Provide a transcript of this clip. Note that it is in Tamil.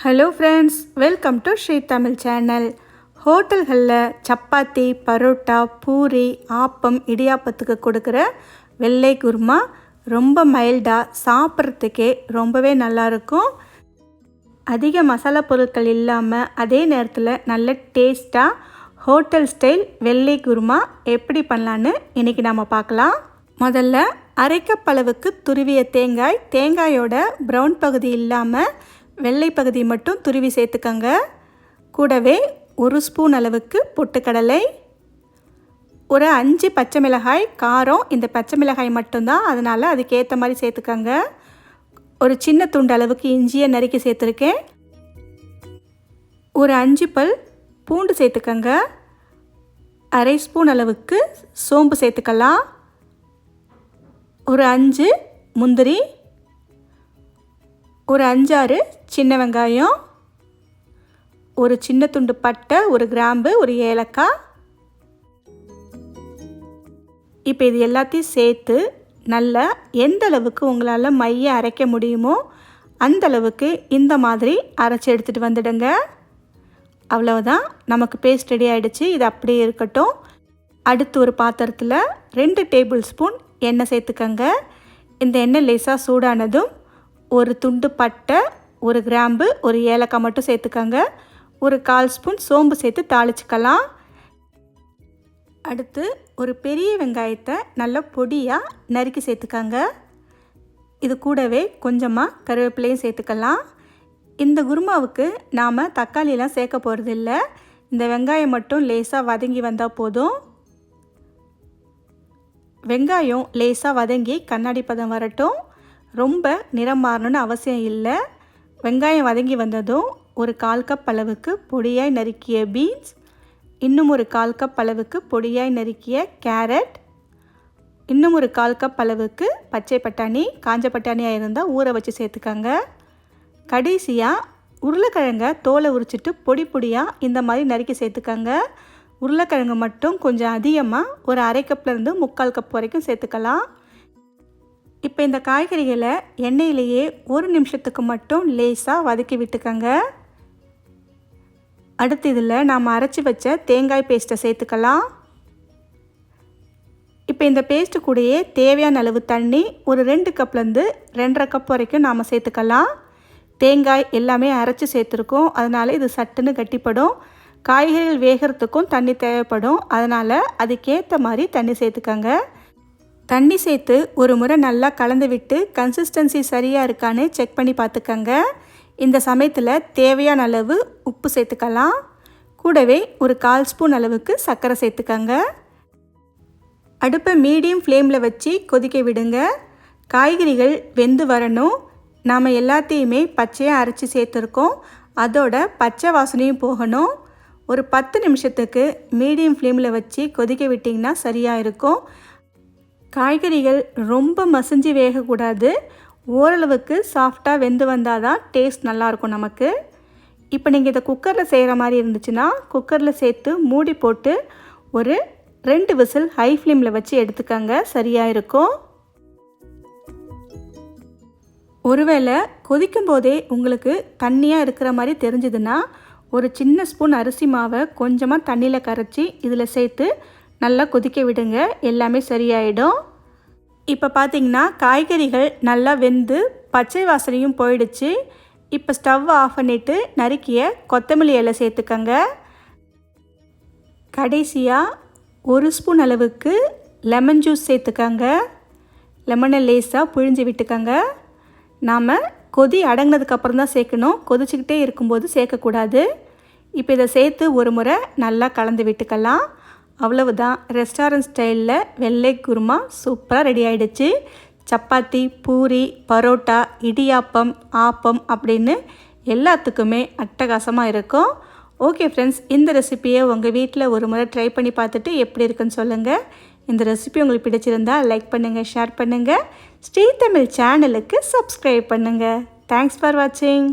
Hello friends, welcome to Shri Tamil channel. ஹோட்டல்களில் சப்பாத்தி, பரோட்டா, பூரி, ஆப்பம், இடியாப்பத்துக்கு கொடுக்குற வெள்ளை குருமா ரொம்ப மைல்டாக சாப்பிட்றதுக்கே ரொம்பவே நல்லாயிருக்கும். அதிக மசாலா பொருட்கள் இல்லாமல் அதே நேரத்தில் நல்ல டேஸ்ட்டாக ஹோட்டல் ஸ்டைல் வெள்ளை குருமா எப்படி பண்ணலான்னு இன்றைக்கி நாம் பார்க்கலாம். முதல்ல அரை கப் அளவுக்கு துருவிய தேங்காயோட ப்ரௌன் பகுதி இல்லாமல் வெள்ளை பகுதி மட்டும் துருவி சேர்த்துக்கங்க. கூடவே 1 ஸ்பூன் அளவுக்கு பொட்டுக்கடலை, ஒரு 5 பச்சை மிளகாய். காரம் இந்த பச்சை மிளகாய் மட்டும்தான், அதனால் அதுக்கேற்ற மாதிரி சேர்த்துக்கங்க. ஒரு சின்ன துண்டு அளவுக்கு இஞ்சியை நறுக்கி சேர்த்துருக்கேன். ஒரு 5 பல் பூண்டு சேர்த்துக்கங்க. அரை ஸ்பூன் அளவுக்கு சோம்பு சேர்த்துக்கலாம். ஒரு 5 முந்திரி, ஒரு 5-6 சின்ன வெங்காயம், ஒரு சின்ன துண்டு பட்டை, ஒரு கிராம்பு, ஒரு ஏலக்காய். இப்போ இது எல்லாத்தையும் சேர்த்து நல்லா எந்த அளவுக்கு உங்களால் மைய அரைக்க முடியுமோ அந்த அளவுக்கு இந்த மாதிரி அரைச்சி எடுத்துகிட்டு வந்துடுங்க. அவ்வளவுதான், நமக்கு பேஸ்ட் ரெடி ஆகிடுச்சு. இது அப்படியே இருக்கட்டும். அடுத்து ஒரு பாத்திரத்தில் 2 டேபிள் ஸ்பூன் எண்ணெய் சேர்த்துக்கங்க. இந்த எண்ணெய் லேசாக சூடானதும் ஒரு துண்டு பட்டை, ஒரு கிராம்பு, ஒரு ஏலக்காய் மட்டும் சேர்த்துக்கங்க. ஒரு 1/4 ஸ்பூன் சோம்பு சேர்த்து தாளிச்சுக்கலாம். அடுத்து ஒரு பெரிய வெங்காயத்தை நல்லா பொடியாக நறுக்கி சேர்த்துக்கங்க. இது கூடவே கொஞ்சமாக கருவேப்பிலையும் சேர்த்துக்கலாம். இந்த குருமாவுக்கு நாம் தக்காளியெலாம் சேர்க்க போகிறதில்ல. இந்த வெங்காயம் மட்டும் லேசாக வதங்கி வந்தால் போதும். வெங்காயம் லேசாக வதங்கி கண்ணாடி பதம் வரட்டும். ரொம்ப நிறம் மாறணும்னு அவசியம் இல்லை. வெங்காயம் வதங்கி வந்ததும் ஒரு 1/4 கப் அளவுக்கு பொடியாய் நறுக்கிய பீன்ஸ், இன்னும் ஒரு 1/4 கப் அளவுக்கு பொடியாய் நறுக்கிய கேரட், இன்னும் ஒரு 1/4 கப் அளவுக்கு பச்சை பட்டாணி, காஞ்ச பட்டாணியாக இருந்தால் ஊற வச்சு சேர்த்துக்கங்க. கடைசியாக உருளைக்கிழங்கை தோலை உரிச்சிட்டு பொடி பொடியாக இந்த மாதிரி நறுக்கி சேர்த்துக்கங்க. உருளைக்கிழங்கு மட்டும் கொஞ்சம் அதிகமாக ஒரு அரை கப்லேருந்து 3/4 கப் வரைக்கும் சேர்த்துக்கலாம். இப்போ இந்த காய்கறிகளை எண்ணெயிலேயே 1 நிமிஷத்துக்கு மட்டும் லேசாக வதக்கி விட்டுக்கங்க. அடுத்து இதில் நாம் அரைச்சி வச்ச தேங்காய் பேஸ்ட்டை சேர்த்துக்கலாம். இப்போ இந்த பேஸ்ட்டு கூடயே தேவையான அளவு தண்ணி ஒரு 2 கப்லேருந்து 2.5 கப் வரைக்கும் நாம் சேர்த்துக்கலாம். தேங்காய் எல்லாமே அரைச்சி சேர்த்துருக்கோம், அதனால் இது சட்டுன்னு கட்டிப்படும். காய்கறிகள் வேகிறதுக்கும் தண்ணி தேவைப்படும், அதனால் அதுக்கேற்ற மாதிரி தண்ணி சேர்த்துக்கங்க. தண்ணி சேர்த்து ஒரு முறை நல்லா கலந்து விட்டு கன்சிஸ்டன்சி சரியாக இருக்கான்னு செக் பண்ணி பார்த்துக்கங்க. இந்த சமயத்தில் தேவையான அளவு உப்பு சேர்த்துக்கலாம். கூடவே ஒரு 1/4 ஸ்பூன் அளவுக்கு சர்க்கரை சேர்த்துக்கங்க. அடுப்பை மீடியம் ஃப்ளேமில் வச்சு கொதிக்க விடுங்க. காய்கறிகள் வெந்து வரணும். நாம் எல்லாத்தையுமே பச்சையாக அரைச்சி சேர்த்துருக்கோம், அதோட பச்சை வாசனையும் போகணும். ஒரு 10 நிமிஷத்துக்கு மீடியம் ஃப்ளேமில் வச்சு கொதிக்க விட்டிங்கன்னா சரியாக இருக்கும். காய்கறிகள் ரொம்ப மசிஞ்சு வேகக்கூடாது, ஓரளவுக்கு சாஃப்டாக வெந்து வந்தால் தான் டேஸ்ட் நல்லாயிருக்கும் நமக்கு. இப்போ நீங்கள் இதை குக்கரில் செய்கிற மாதிரி இருந்துச்சுன்னா குக்கரில் சேர்த்து மூடி போட்டு ஒரு 2 விசில் ஹை ஃப்ளேமில் வச்சு எடுத்துக்கங்க, சரியாக இருக்கும். ஒருவேளை கொதிக்கும் போதே உங்களுக்கு தண்ணியாக இருக்கிற மாதிரி தெரிஞ்சதுன்னா ஒரு சின்ன ஸ்பூன் அரிசி மாவை கொஞ்சமாக தண்ணியில் கரைச்சி இதில் சேர்த்து நல்லா கொதிக்க விடுங்க, எல்லாமே சரியாயிடும். இப்போ பார்த்திங்கன்னா காய்கறிகள் நல்லா வெந்து பச்சை வாசனையும் போயிடுச்சு. இப்போ ஸ்டவ் ஆஃப் பண்ணிவிட்டு நறுக்கிய கொத்தமல்லி இலை சேர்த்துக்கங்க. கடைசியாக 1 ஸ்பூன் அளவுக்கு லெமன் ஜூஸ் சேர்த்துக்கங்க. லெமனை லேசாக புழிஞ்சு விட்டுக்கங்க. நாம் கொதி அடங்கினதுக்கப்புறம் தான் சேர்க்கணும், கொதிச்சுக்கிட்டே இருக்கும்போது சேர்க்கக்கூடாது. இப்போ இதை சேர்த்து ஒரு முறை நல்லா கலந்து விட்டுக்கலாம். அவ்வளவுதான், ரெஸ்டாரண்ட் ஸ்டைலில் வெள்ளை குருமா சூப்பராக ரெடி ஆகிடுச்சு. சப்பாத்தி, பூரி, பரோட்டா, இடியாப்பம், ஆப்பம் அப்படின்னு எல்லாத்துக்குமே அட்டகாசமாக இருக்கும். ஓகே ஃப்ரெண்ட்ஸ், இந்த ரெசிப்பியை உங்கள் வீட்டில் ஒரு முறை ட்ரை பண்ணி பார்த்துட்டு எப்படி இருக்குன்னு சொல்லுங்கள். இந்த ரெசிபி உங்களுக்கு பிடிச்சிருந்தால் லைக் பண்ணுங்கள், ஷேர் பண்ணுங்கள். ஸ்ரீ தமிழ் சேனலுக்கு சப்ஸ்கிரைப் பண்ணுங்கள். தேங்க்ஸ் ஃபார் வாட்சிங்.